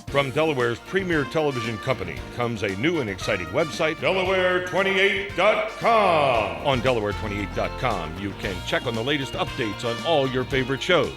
From Delaware's premier television company comes a new and exciting website, Delaware28.com. On Delaware28.com, you can check on the latest updates on all your favorite shows.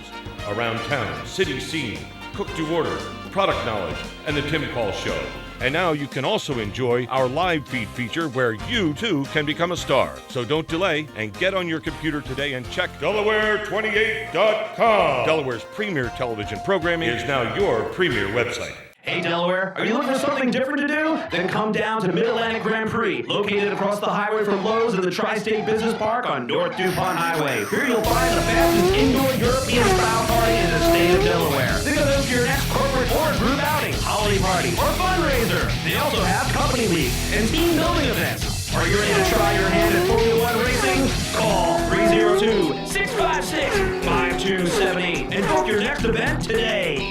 Around Town, City Scene, Cook to Order, Product Knowledge, and The Tim Paul Show. And now you can also enjoy our live feed feature where you, too, can become a star. So don't delay and get on your computer today and check Delaware28.com. Delaware's premier television programming is now your premier website. Hey Delaware, are you looking for something different to do? Then come down to Mid-Atlantic Grand Prix, located across the highway from Lowe's and the Tri-State Business Park on North DuPont Highway. Here you'll find the fastest indoor European-style party in the state of Delaware. Think of this for your next corporate or group outing, holiday party, or fundraiser. They also have company leagues and team building events. Are you ready to try your hand at Formula One racing? Call 302-656-5278 and book your next event today.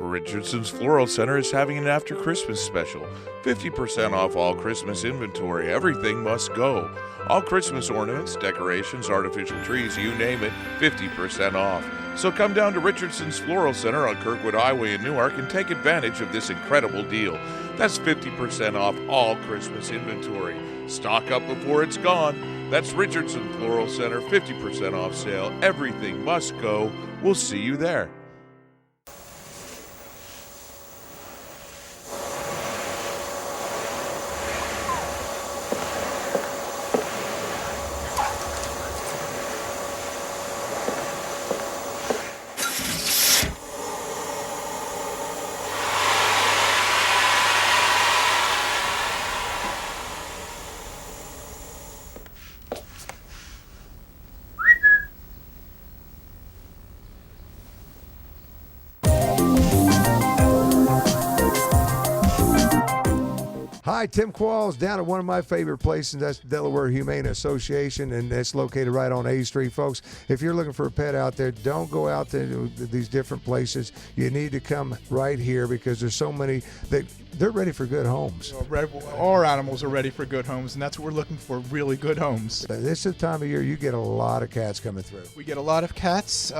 Richardson's Floral Center is having an after Christmas special. 50% off all Christmas inventory. Everything must go. All Christmas ornaments, decorations, artificial trees, you name it, 50% off. So come down to Richardson's Floral Center on Kirkwood Highway in Newark and take advantage of this incredible deal. That's 50% off all Christmas inventory. Stock up before it's gone. That's Richardson Floral Center, 50% off sale. Everything must go. We'll see you there. Hi, Tim Qualls down at one of my favorite places. That's Delaware Humane Association, and it's located right on A Street, folks. If you're looking for a pet out there, don't go out to these different places. You need to come right here because there's so many that they're ready for good homes. Our animals are ready for good homes, and that's what we're looking for, really good homes. This is the time of year you get a lot of cats coming through. We get a lot of cats.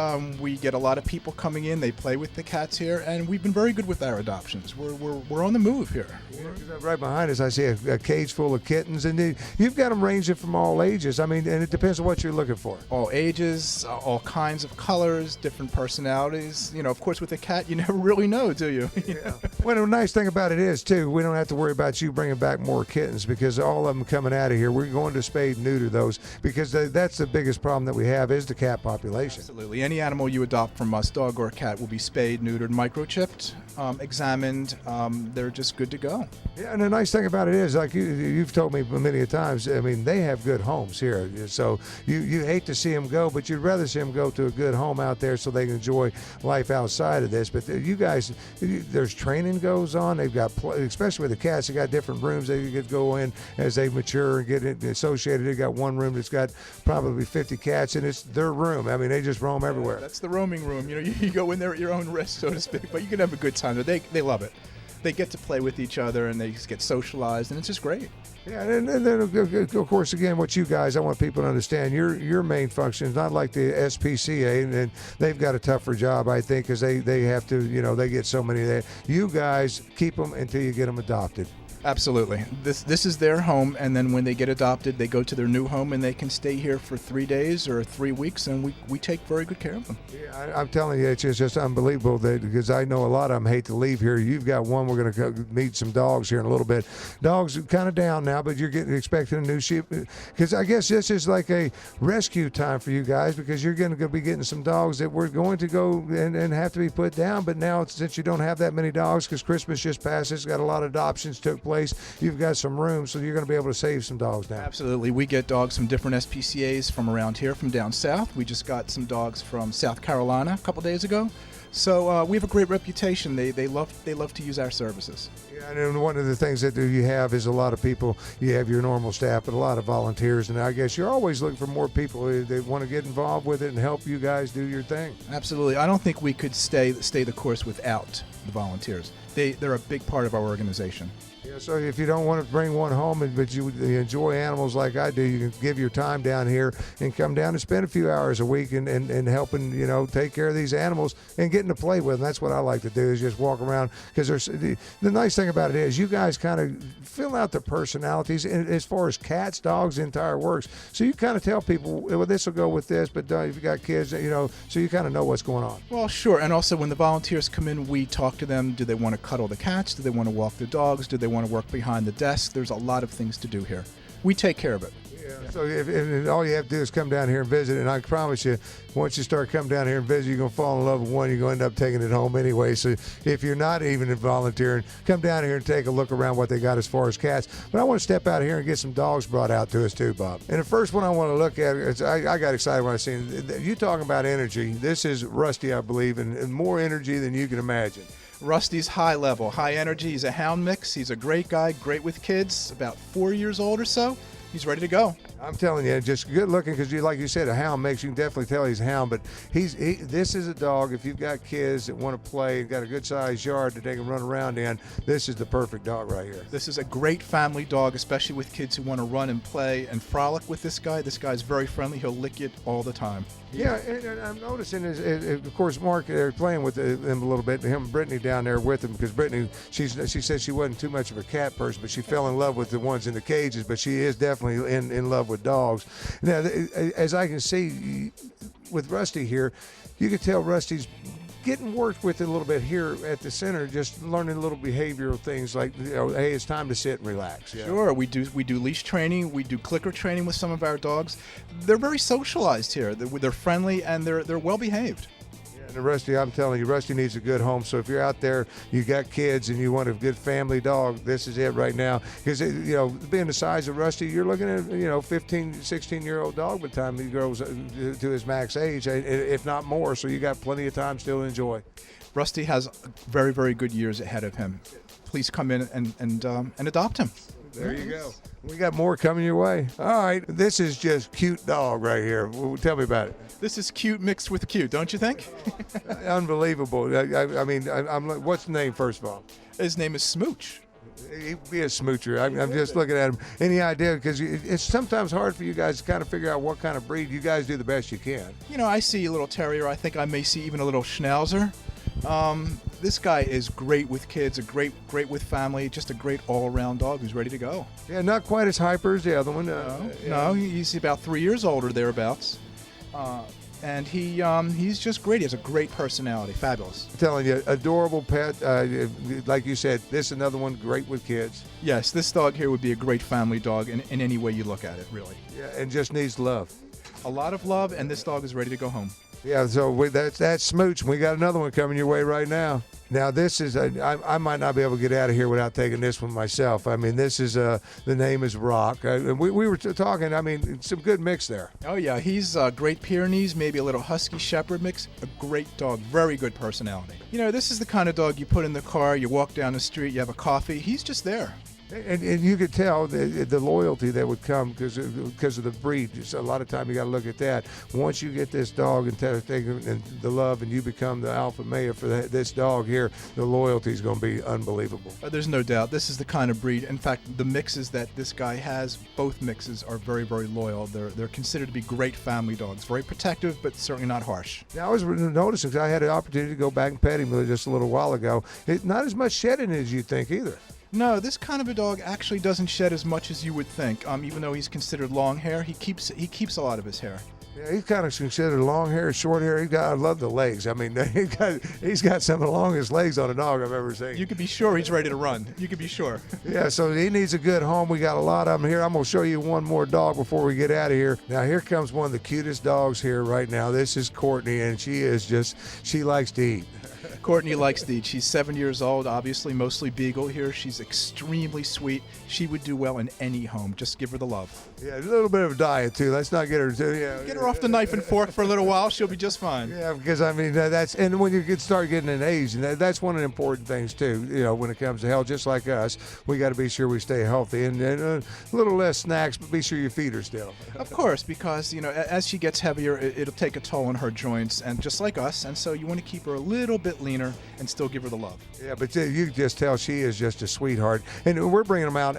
We get a lot of people coming in. They play with the cats here, and we've been very good with our adoptions. We're on the move here. Right behind us, I see a cage full of kittens, and you've got them ranging from all ages. I mean, and it depends on what you're looking for. All ages, all kinds of colors, different personalities. You know, of course, with a cat, you never really know, do you? Yeah. Well, the nice thing about it is, too, we don't have to worry about you bringing back more kittens because all of them coming out of here, we're going to spade and neuter those because that's the biggest problem that we have is the cat population. Absolutely. Any animal you adopt from us, dog or cat, will be spayed, neutered, microchipped, examined. They're just good to go. Yeah, and the nice thing about it is, like you've told me many a times, I mean, they have good homes here. So you hate to see them go, but you'd rather see them go to a good home out there so they can enjoy life outside of this. But you guys, there's training goes on. They've got, especially with the cats, they got different rooms they could go in as they mature and get associated. They got one room that's got probably 50 cats, and it's their room. I mean, they just roam everywhere. That's the roaming room. You know, you go in there at your own risk, so to speak, but you can have a good time. They love it. They get to play with each other and they get socialized, and it's just great. Yeah, and then of course, again, what you guys, I want people to understand, your main function is not like the SPCA, and they've got a tougher job, I think, because they have to, they get so many. You guys keep them until you get them adopted. Absolutely. This is their home, and then when they get adopted, they go to their new home, and they can stay here for 3 days or 3 weeks, and we take very good care of them. Yeah, I'm telling you, it's just unbelievable because I know a lot of them hate to leave here. You've got one. We're going to go meet some dogs here in a little bit. Dogs are kind of down now, but you're expecting a new sheep because I guess this is like a rescue time for you guys because you're going to be getting some dogs that were going to go and have to be put down, but now since you don't have that many dogs because Christmas just passed, it's got a lot of adoptions took place. place, you've got some room, so you're going to be able to save some dogs now. Absolutely. We get dogs from different SPCAs from around here, from down south. We just got some dogs from South Carolina a couple days ago. So we have a great reputation. They love to use our services. Yeah, and one of the things that you have is a lot of people. You have your normal staff, but a lot of volunteers, and I guess you're always looking for more people that want to get involved with it and help you guys do your thing. Absolutely. I don't think we could stay the course without the volunteers. They're a big part of our organization. Yeah, so if you don't want to bring one home, but you enjoy animals like I do, you can give your time down here and come down and spend a few hours a week and helping, take care of these animals and getting to play with them. That's what I like to do, is just walk around, because the nice thing about it is you guys kind of fill out the personalities as far as cats, dogs, the entire works. So you kind of tell people, well, this will go with this, but if you got kids, so you kind of know what's going on. Well, sure. And also when the volunteers come in, we talk to them. Do they want to cuddle the cats? Do they want to walk the dogs? Do they want to work behind the desk? There's a lot of things to do here. We take care of it. Yeah. So if all you have to do is come down here and visit, and I promise you, once you start coming down here and visit, you're going to fall in love with one. You're going to end up taking it home anyway. So if you're not even volunteering, come down here and take a look around what they got as far as cats. But I want to step out here and get some dogs brought out to us too, Bob. And the first one I want to look at is, I got excited when I seen you talking about energy. This is Rusty, I believe, and more energy than you can imagine. Rusty's high level, high energy. He's a hound mix. He's a great guy, great with kids, about 4 years old or so. He's ready to go. I'm telling you, just good looking, because like you said, a hound mix. You can definitely tell he's a hound, but this is a dog. If you've got kids that want to play and got a good sized yard that they can run around in, this is the perfect dog right here. This is a great family dog, especially with kids who want to run and play and frolic with this guy. This guy's very friendly. He'll lick it all the time. Yeah, and I'm noticing of course, Mark, they're playing with them a little bit. Him and Brittany down there with him, because Brittany, she said she wasn't too much of a cat person, but she fell in love with the ones in the cages. But she is definitely in love with dogs. Now, as I can see with Rusty here, you can tell Rusty's getting worked with a little bit here at the center, just learning little behavioral things like, hey, it's time to sit and relax. Yeah. Sure, we do leash training, we do clicker training with some of our dogs. They're very socialized here. They're friendly and they're well behaved. And Rusty, I'm telling you, Rusty needs a good home. So if you're out there, you got kids, and you want a good family dog, this is it right now. Because, being the size of Rusty, you're looking at, 15, 16-year-old dog by the time he grows to his max age, if not more. So you got plenty of time still to enjoy. Rusty has very, very good years ahead of him. Please come in and adopt him. There you go. We got more coming your way. All right. This is just cute dog right here. Tell me about it. This is cute mixed with cute, don't you think? Unbelievable. I mean, what's the name, first of all? His name is Smooch. He'd be a smoocher. I'm just looking at him. Any idea? Because it's sometimes hard for you guys to kind of figure out what kind of breed. You guys do the best you can. I see a little terrier. I think I may see even a little schnauzer. This guy is great with kids, great with family, just a great all-around dog who's ready to go. Yeah, not quite as hyper as the other one. No, he's about 3 years old or thereabouts. And he's just great. He has a great personality. Fabulous. I'm telling you, adorable pet. Like you said, this is another one great with kids. Yes, this dog here would be a great family dog in any way you look at it, really. Yeah, and just needs love. A lot of love, and this dog is ready to go home. Yeah, so that's Smooch. We got another one coming your way right now. Now, this is, I might not be able to get out of here without taking this one myself. I mean, this is, the name is Rock. We were talking, some good mix there. Oh, yeah, he's Great Pyrenees, maybe a little Husky Shepherd mix. A great dog, very good personality. This is the kind of dog you put in the car, you walk down the street, you have a coffee, he's just there. And you could tell the loyalty that would come because of the breed. Just a lot of time you got to look at that. Once you get this dog and the love, and you become the alpha male for this dog here, the loyalty is going to be unbelievable. There's no doubt. This is the kind of breed. In fact, the mixes that this guy has, both mixes are very, very loyal. They're considered to be great family dogs. Very protective, but certainly not harsh. Now, I was noticing, because I had an opportunity to go back and pet him just a little while ago. Not as much shedding as you think either. No, this kind of a dog actually doesn't shed as much as you would think. Even though he's considered long hair, he keeps a lot of his hair. Yeah, he's kind of considered long hair, short hair. I love the legs. I mean, he's got some of the longest legs on a dog I've ever seen. You can be sure he's ready to run. You can be sure. Yeah, so he needs a good home. We got a lot of them here. I'm going to show you one more dog before we get out of here. Now, here comes one of the cutest dogs here right now. This is Courtney, and she likes to eat. Courtney likes to eat. She's 7 years old, obviously, mostly beagle here. She's extremely sweet. She would do well in any home. Just give her the love. Yeah, a little bit of a diet too. Let's not get her too. Yeah, Get her off the knife and fork for a little while. She'll be just fine. Yeah, because I mean that's, and when you start getting an age, and that's one of the important things too. You know, when it comes to health, just like us, we got to be sure we stay healthy and a little less snacks, but be sure you feed her still. Of course, because as she gets heavier, it'll take a toll on her joints, and just like us. And so you want to keep her a little bit leaner and still give her the love. Yeah, but you can just tell she is just a sweetheart, and we're bringing them out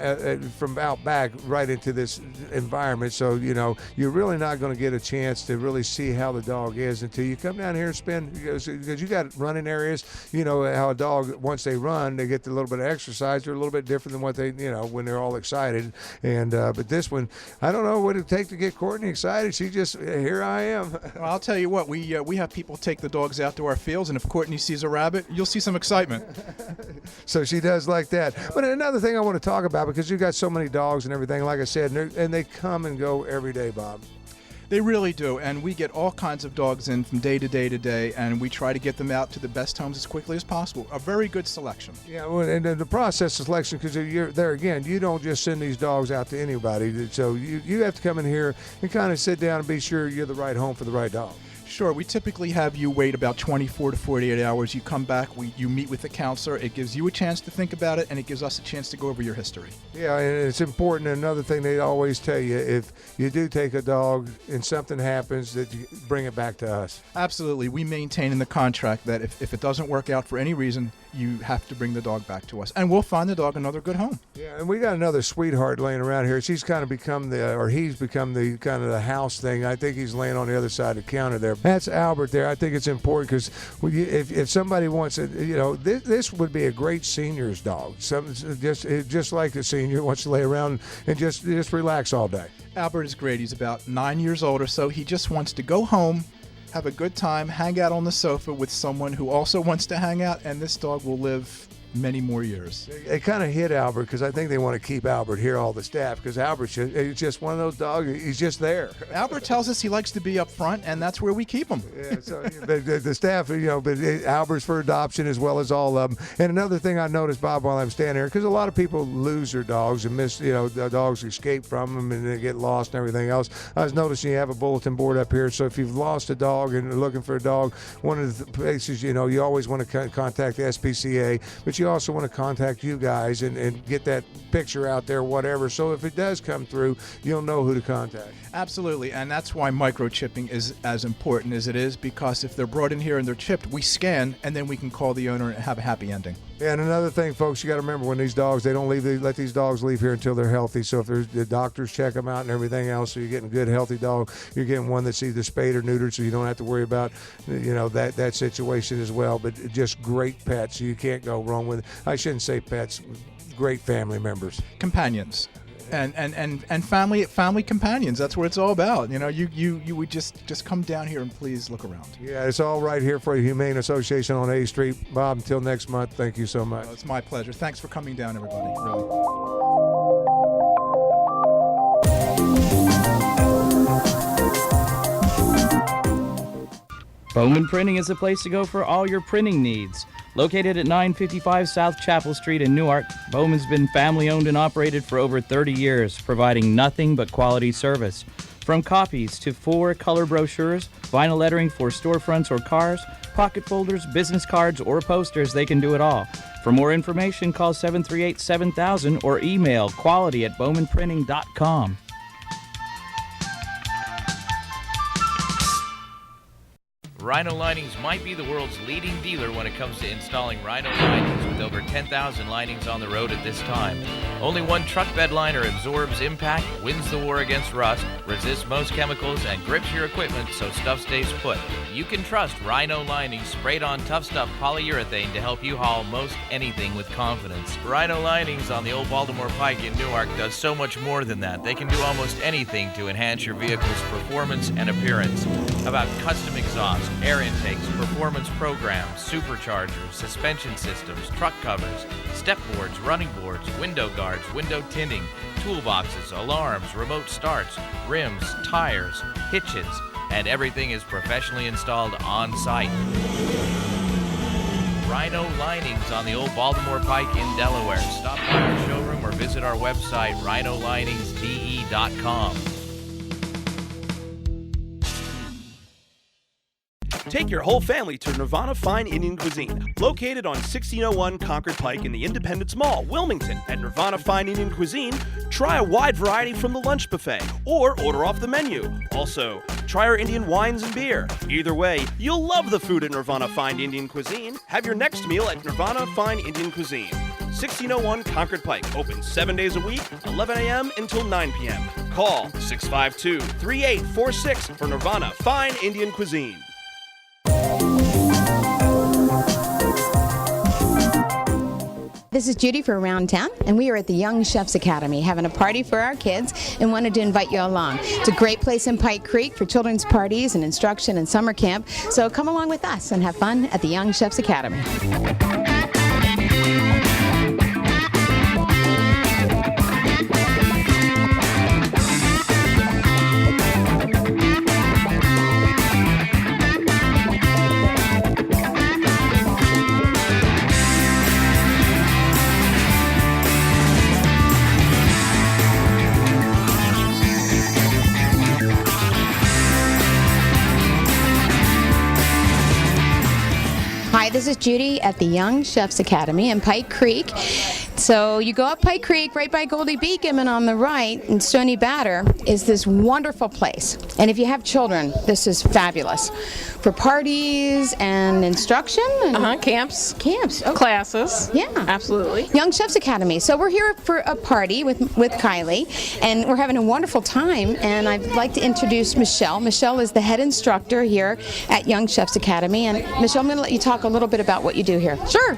from out back right into this environment. So you're really not going to get a chance to really see how the dog is until you come down here and spend, because you got running areas. You know how a dog, once they run, they get a little bit of exercise. They're a little bit different than what they when they're all excited. And but this one, I don't know what it'd take to get Courtney excited. She just, here I am. Well, I'll tell you what, we have people take the dogs out to our fields, and if Courtney sees a rabbit, you'll see some excitement. So she does like that. But another thing I want to talk about, because you got so many dogs and everything, like I said, and they come and go every day, Bob. They really do, and we get all kinds of dogs in from day to day to day, and we try to get them out to the best homes as quickly as possible. A very good selection. Yeah, well, and the process of selection, because you're there again, you don't just send these dogs out to anybody. So you have to come in here and kind of sit down and be sure you're the right home for the right dog. Sure. We typically have you wait about 24 to 48 hours. You come back, you meet with the counselor. It gives you a chance to think about it, and it gives us a chance to go over your history. Yeah, and it's important. Another thing they always tell you, if you do take a dog and something happens, that you bring it back to us. Absolutely. We maintain in the contract that if it doesn't work out for any reason, you have to bring the dog back to us, and we'll find the dog another good home. Yeah, and we got another sweetheart laying around here. She's kind of become he's become the kind of the house thing. I think he's laying on the other side of the counter there. That's Albert there. I think it's important because if somebody wants it, this would be a great senior's dog. Just like a senior wants to lay around and just relax all day. Albert is great. He's about 9 years old or so. He just wants to go home, have a good time, hang out on the sofa with someone who also wants to hang out, and this dog will live many more years. They kind of hit Albert because I think they want to keep Albert here, all the staff, because Albert's just one of those dogs. He's just there. Albert tells us he likes to be up front, and that's where we keep him. Yeah, so the staff, but Albert's for adoption as well as all of them. And another thing I noticed, Bob, while I'm standing here, because a lot of people lose their dogs and miss, the dogs escape from them and they get lost and everything else. I was noticing you have a bulletin board up here, so if you've lost a dog and are looking for a dog, one of the places, you always want to contact the SPCA, but you also want to contact you guys and get that picture out there, whatever. So if it does come through, you'll know who to contact. Absolutely, and that's why microchipping is as important as it is, because if they're brought in here and they're chipped, we scan, and then we can call the owner and have a happy ending. Yeah, and another thing, folks, you got to remember when these dogs, they don't let these dogs leave here until they're healthy. So if the doctors check them out and everything else, so you're getting a good, healthy dog. You're getting one that's either spayed or neutered, so you don't have to worry about, that situation as well. But just great pets, so you can't go wrong with it. I shouldn't say pets, great family members. Companions. And family companions. That's what it's all about. You would just come down here and please look around. Yeah, it's all right here for the Humane Association on A Street. Bob, until next month, thank you so much. Well, it's my pleasure. Thanks for coming down, everybody. Really. Bowman Printing is the place to go for all your printing needs. Located at 955 South Chapel Street in Newark, Bowman's been family-owned and operated for over 30 years, providing nothing but quality service. From copies to 4-color brochures, vinyl lettering for storefronts or cars, pocket folders, business cards, or posters, they can do it all. For more information, call 738-7000 or email quality@bowmanprinting.com. Rhino Linings might be the world's leading dealer when it comes to installing Rhino linings, with over 10,000 linings on the road at this time. Only one truck bed liner absorbs impact, wins the war against rust, resists most chemicals, and grips your equipment so stuff stays put. You can trust Rhino Linings sprayed on Tough Stuff polyurethane to help you haul most anything with confidence. Rhino Linings on the Old Baltimore Pike in Newark does so much more than that. They can do almost anything to enhance your vehicle's performance and appearance. About custom exhaust, air intakes, performance programs, superchargers, suspension systems, truck covers, step boards, running boards, window guards, window tinting, toolboxes, alarms, remote starts, rims, tires, hitches, and everything is professionally installed on site. Rhino Linings on the old Baltimore Pike in Delaware. Stop by our showroom or visit our website, rhinoliningsde.com. Take your whole family to Nirvana Fine Indian Cuisine, located on 1601 Concord Pike in the Independence Mall, Wilmington. At Nirvana Fine Indian Cuisine, try a wide variety from the lunch buffet or order off the menu. Also, try our Indian wines and beer. Either way, you'll love the food at Nirvana Fine Indian Cuisine. Have your next meal at Nirvana Fine Indian Cuisine. 1601 Concord Pike, open 7 days a week, 11 a.m. until 9 p.m. Call 652-3846 for Nirvana Fine Indian Cuisine. This is Judy for Around Town, and we are at the Young Chefs Academy having a party for our kids and wanted to invite you along. It's a great place in Pike Creek for children's parties and instruction and summer camp, so come along with us and have fun at the Young Chefs Academy. Hi, this is Judy at the Young Chefs Academy in Pike Creek. So you go up Pike Creek right by Goldie Beacom, and on the right in Stony Batter is this wonderful place. And if you have children, this is fabulous. For parties and instruction? And camps. Camps. Okay. Classes. Yeah. Absolutely. Young Chefs Academy. So we're here for a party with Kylie, and we're having a wonderful time, and I'd like to introduce Michelle. Michelle is the head instructor here at Young Chefs Academy, and Michelle, I'm going to let you talk a little bit about what you do here. Sure.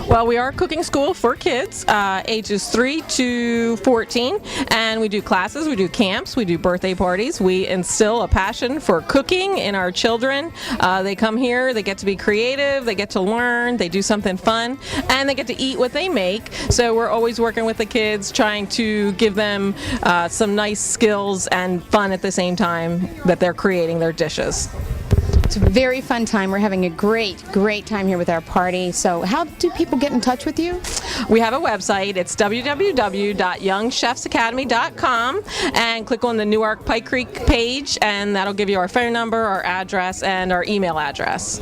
Well, we are a cooking school for kids, ages 3 to 14, and we do classes, we do camps, we do birthday parties. We instill a passion for cooking in our children. They come here, they get to be creative, they get to learn, they do something fun, and they get to eat what they make. So we're always working with the kids, trying to give them some nice skills and fun at the same time that they're creating their dishes. It's a very fun time. We're having a great time here with our party. So how do people get in touch with you? We have a website. It's www.youngchefsacademy.com, and click on the Newark Pike Creek page, and that'll give you our phone number, our address, and our email address.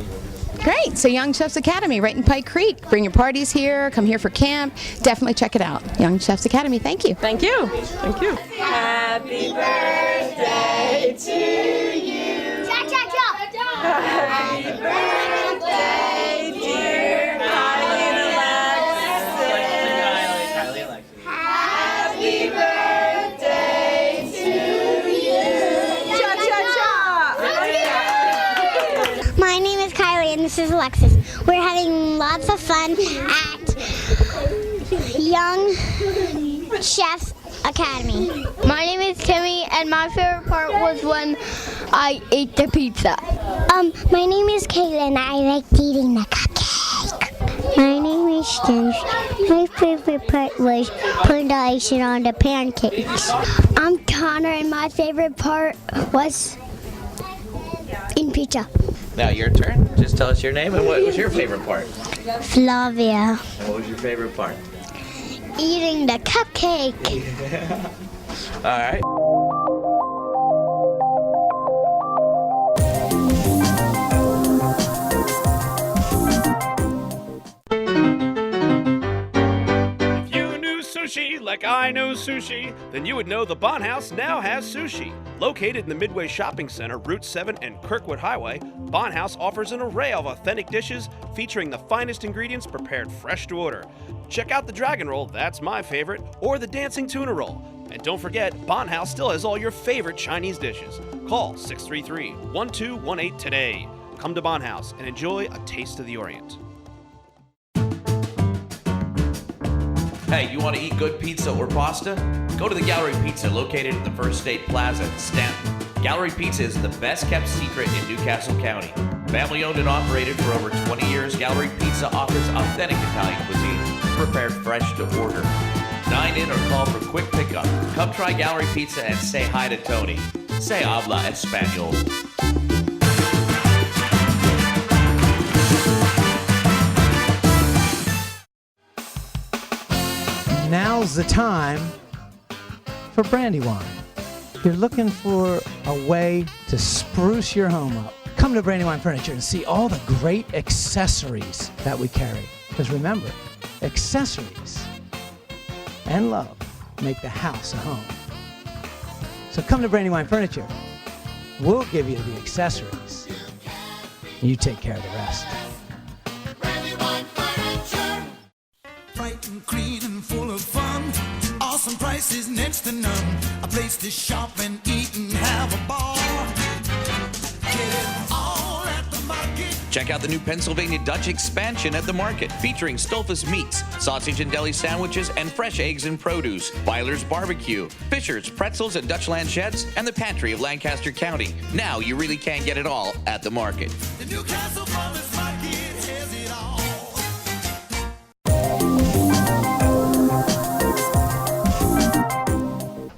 Great. So Young Chefs Academy right in Pike Creek. Bring your parties here. Come here for camp. Definitely check it out. Young Chefs Academy. Thank you. Thank you. Thank you. Happy birthday to you. Cha-cha-cha. Happy birthday, dear Kylie Alexis. Happy birthday to you. Cha-cha-cha. My name is Kylie and this is Alexis. We're having lots of fun at Young Chefs Academy. My name is Timmy, and my favorite part was when I ate the pizza. My name is Caitlin. I like eating the cupcake. My name is James. My favorite part was putting the icing on the pancakes. I'm Connor, and my favorite part was eating pizza. Now your turn. Just tell us your name and what was your favorite part? Flavia. And what was your favorite part? Eating the cupcake. All right. If you knew sushi like I know sushi, then you would know the Bon House now has sushi. Located in the Midway Shopping Center, Route 7 and Kirkwood Highway, Bon House offers an array of authentic dishes featuring the finest ingredients prepared fresh to order. Check out the Dragon Roll, that's my favorite, or the Dancing Tuna Roll. And don't forget, Bon House still has all your favorite Chinese dishes. Call 633-1218 today. Come to Bon House and enjoy a taste of the Orient. Hey, you want to eat good pizza or pasta? Go to the Gallery Pizza located at the First State Plaza in Stanton. Gallery Pizza is the best kept secret in Newcastle County. Family owned and operated for over 20 years, Gallery Pizza offers authentic Italian cuisine prepared fresh to order. Dine in or call for quick pickup. Come try Gallery Pizza and say hi to Tony. Se habla español. Now's the time for Brandywine. You're looking for a way to spruce your home up. Come to Brandywine Furniture and see all the great accessories that we carry. Because remember, accessories and love make the house a home. So come to Brandywine Furniture. We'll give you the accessories. You take care of the rest. Bright and clean and full of fun. Awesome prices next to none. A place to shop and eat and have a ball. Get it all at the market. Check out the new Pennsylvania Dutch expansion at the market, featuring Stolfus meats, sausage and deli sandwiches, and fresh eggs and produce. Byler's Barbecue, Fisher's Pretzels and Dutch Lanchettes, and the Pantry of Lancaster County. Now you really can get it all at the market. The Newcastle Farmers Market has it all.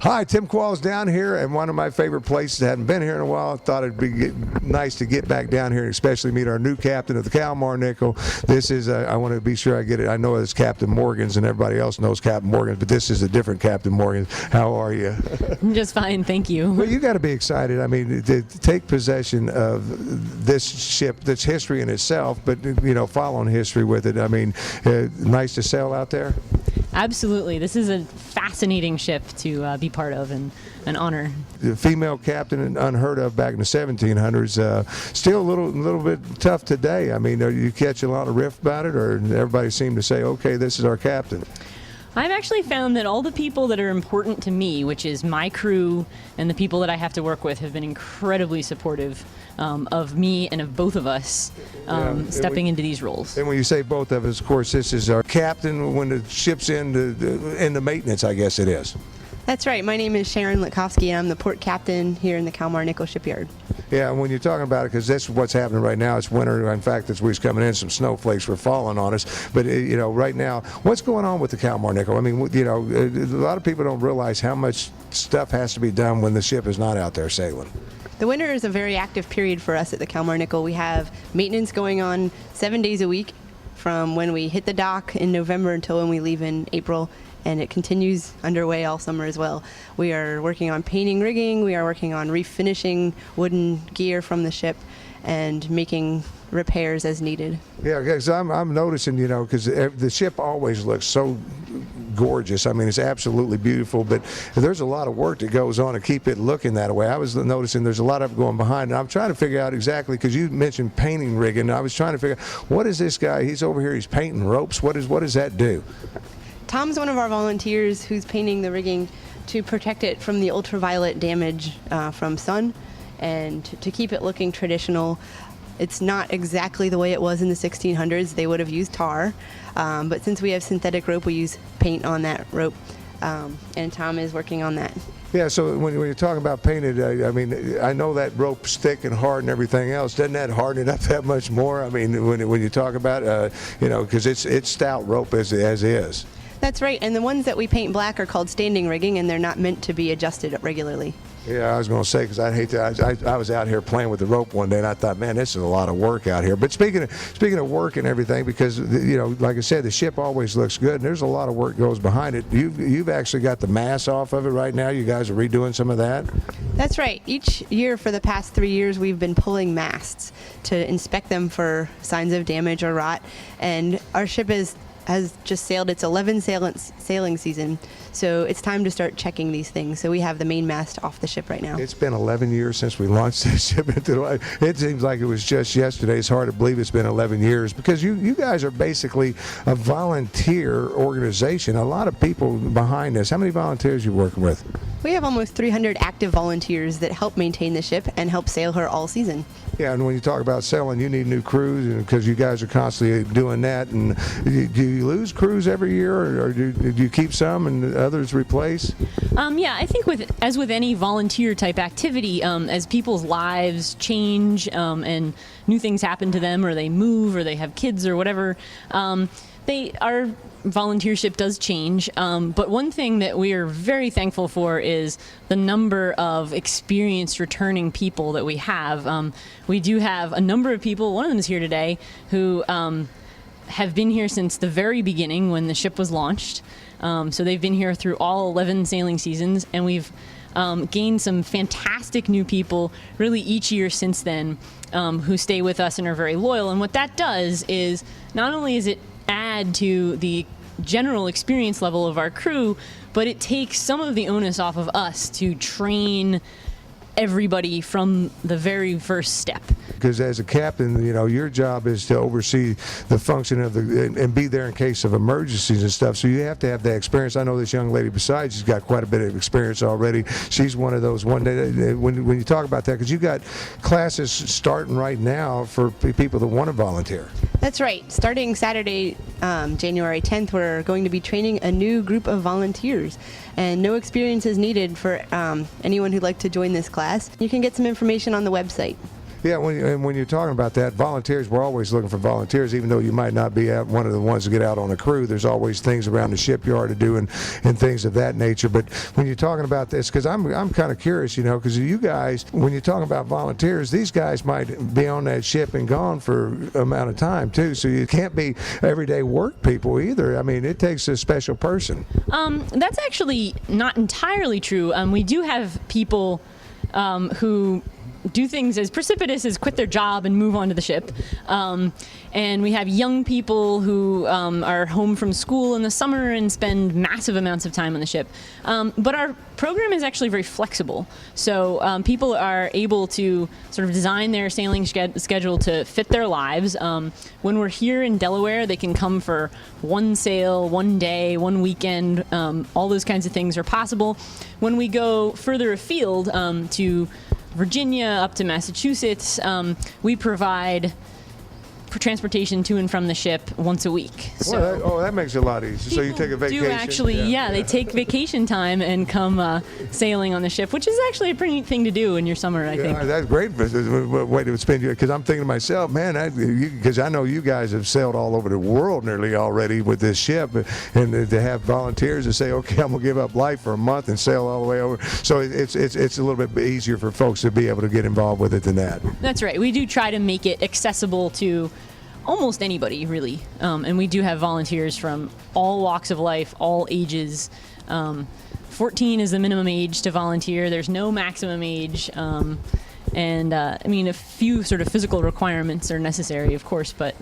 Hi, Tim Qualls down here, and one of my favorite places. Hadn't been here in a while. I thought it'd be nice to get back down here and especially meet our new captain of the Kalmar Nickel. This is, I want to be sure I get it. I know it's Captain Morgan's, and everybody else knows Captain Morgan's, but this is a different Captain Morgan's. How are you? I'm just fine, thank you. Well, you got to be excited. I mean, to take possession of this ship that's history in itself, but, you know, following history with it. I mean, nice to sail out there? Absolutely. This is a fascinating ship to be part of and an honor. The female captain, unheard of back in the 1700s. Still a little bit tough today. I mean, you catch a lot of riff about it, or everybody seem to say, okay, this is our captain? I've actually found that all the people that are important to me, which is my crew and the people that I have to work with, have been incredibly supportive of me and of both of us stepping into these roles. And when you say both of us, of course, this is our captain when the ship's in the maintenance, I guess it is. That's right. My name is Sharon Litkowski, and I'm the port captain here in the Kalmar Nickel Shipyard. Yeah, and when you're talking about it, because that's what's happening right now. It's winter. In fact, as we're coming in, some snowflakes were falling on us. But, you know, right now, what's going on with the Kalmar Nickel? I mean, you know, a lot of people don't realize how much stuff has to be done when the ship is not out there sailing. The winter is a very active period for us at the Kalmar Nickel. We have maintenance going on 7 days a week from when we hit the dock in November until when we leave in April. And it continues underway all summer as well. We are working on painting rigging, we are working on refinishing wooden gear from the ship, and making repairs as needed. Yeah, because I'm noticing, you know, because the ship always looks so gorgeous. I mean, it's absolutely beautiful, but there's a lot of work that goes on to keep it looking that way. I was noticing there's a lot of it going behind, and I'm trying to figure out exactly, because you mentioned painting rigging. I was trying to figure out, what is this guy? He's over here, he's painting ropes. What does that do? Tom's one of our volunteers who's painting the rigging to protect it from the ultraviolet damage from sun and to keep it looking traditional. It's not exactly the way it was in the 1600s. They would have used tar, but since we have synthetic rope, we use paint on that rope, and Tom is working on that. Yeah, so when you're talking about painted, I mean, I know that rope's thick and hard and everything else. Doesn't that harden it up that much more? I mean, when you talk about, you know, because it's stout rope as is. That's right, and the ones that we paint black are called standing rigging, and they're not meant to be adjusted regularly. Yeah, I was going to say, because I'd hate to. I was out here playing with the rope one day, and I thought, man, this is a lot of work out here. But speaking of work and everything, because, you know, like I said, the ship always looks good, and there's a lot of work goes behind it. You've actually got the mast off of it right now. You guys are redoing some of that. That's right. Each year for the past 3 years, we've been pulling masts to inspect them for signs of damage or rot, and our ship has just sailed its 11th sailing season, so it's time to start checking these things. So we have the main mast off the ship right now. It's been 11 years since we launched this ship into the life. It seems like it was just yesterday. It's hard to believe it's been 11 years, because you guys are basically a volunteer organization. A lot of people behind this. How many volunteers you working with? We have almost 300 active volunteers that help maintain the ship and help sail her all season. Yeah, and when you talk about selling, you need new crews, because you guys are constantly doing that. And do you lose crews every year, or do you keep some and others replace? Yeah, I think as with any volunteer type activity, as people's lives change and new things happen to them, or they move, or they have kids, or whatever, our volunteership does change, but one thing that we are very thankful for is the number of experienced returning people that we have. We do have a number of people, one of them is here today, who have been here since the very beginning when the ship was launched. So they've been here through all 11 sailing seasons, and we've gained some fantastic new people really each year since then, who stay with us and are very loyal. And what that does is not only is it add to the general experience level of our crew, but it takes some of the onus off of us to train everybody from the very first step. Because as a captain, you know, your job is to oversee the function of and be there in case of emergencies and stuff. So you have to have that experience. I know this young lady beside you's got quite a bit of experience already. She's one of those one day, when you talk about that, because you got classes starting right now for people that want to volunteer. That's right. Starting Saturday, January 10th, we're going to be training a new group of volunteers. And no experience is needed for anyone who'd like to join this class. You can get some information on the website. Yeah, when you're talking about that, volunteers, we're always looking for volunteers, even though you might not be one of the ones to get out on a crew. There's always things around the shipyard to do and things of that nature. But when you're talking about this, because I'm kind of curious, you know, because you guys, when you're talking about volunteers, these guys might be on that ship and gone for an amount of time, too. So you can't be everyday work people either. I mean, it takes a special person. That's actually not entirely true. We do have people who do things as precipitous as quit their job and move onto the ship. And we have young people who are home from school in the summer and spend massive amounts of time on the ship. But our program is actually very flexible. So people are able to sort of design their sailing schedule to fit their lives. When we're here in Delaware, they can come for one sail, one day, one weekend. All those kinds of things are possible. When we go further afield to Virginia up to Massachusetts, we provide transportation to and from the ship once a week. So that makes it a lot easier. So you take a vacation. Do actually, they take vacation time and come sailing on the ship, which is actually a pretty neat thing to do in your summer, I think. That's great way to spend your, because I'm thinking to myself, man, because I know you guys have sailed all over the world nearly already with this ship, and to have volunteers to say, okay, I'm going to give up life for a month and sail all the way over. So it's a little bit easier for folks to be able to get involved with it than that. That's right. We do try to make it accessible to almost anybody, really. And we do have volunteers from all walks of life, all ages. 14 is the minimum age to volunteer. There's no maximum age. And I mean, a few sort of physical requirements are necessary, of course, but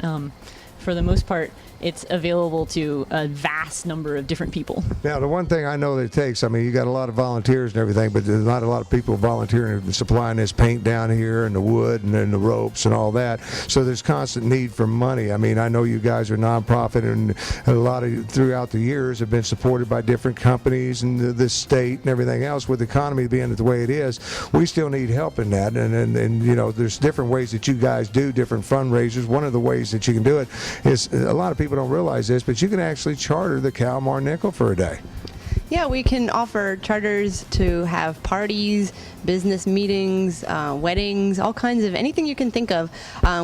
for the most part, it's available to a vast number of different people. Now, the one thing I know that it takes, I mean, you got a lot of volunteers and everything, but there's not a lot of people volunteering and supplying this paint down here and the wood and then the ropes and all that. So there's constant need for money. I mean, I know you guys are nonprofit, and a lot of throughout the years have been supported by different companies and the state and everything else. With the economy being the way it is, we still need help in that. And you know, there's different ways that you guys do different fundraisers. One of the ways that you can do it is, a lot of people don't realize this, but you can actually charter the Kalmar Nickel for a day. Yeah, we can offer charters to have parties, business meetings, weddings, all kinds of anything you can think of.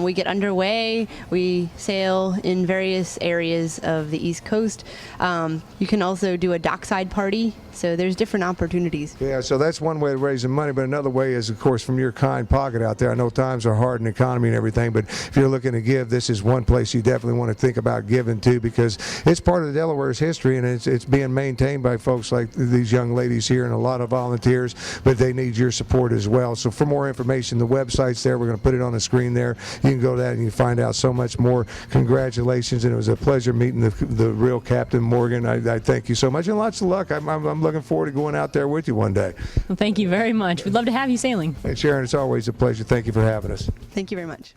We get underway. We sail in various areas of the East Coast. You can also do a dockside party. So there's different opportunities. Yeah, so that's one way of raising money, but another way is, of course, from your kind pocket out there. I know times are hard in the economy and everything, but if you're looking to give, this is one place you definitely want to think about giving to, because it's part of the Delaware's history, and it's being maintained by folks like these young ladies here and a lot of volunteers, but they need your support as well. So for more information, the website's there. We're going to put it on the screen there. You can go to that and you can find out so much more. Congratulations, and it was a pleasure meeting the real Captain Morgan. I thank you so much, and lots of luck. I'm looking forward to going out there with you one day. Well, thank you very much. We'd love to have you sailing. Hey, Sharon, it's always a pleasure. Thank you for having us. Thank you very much.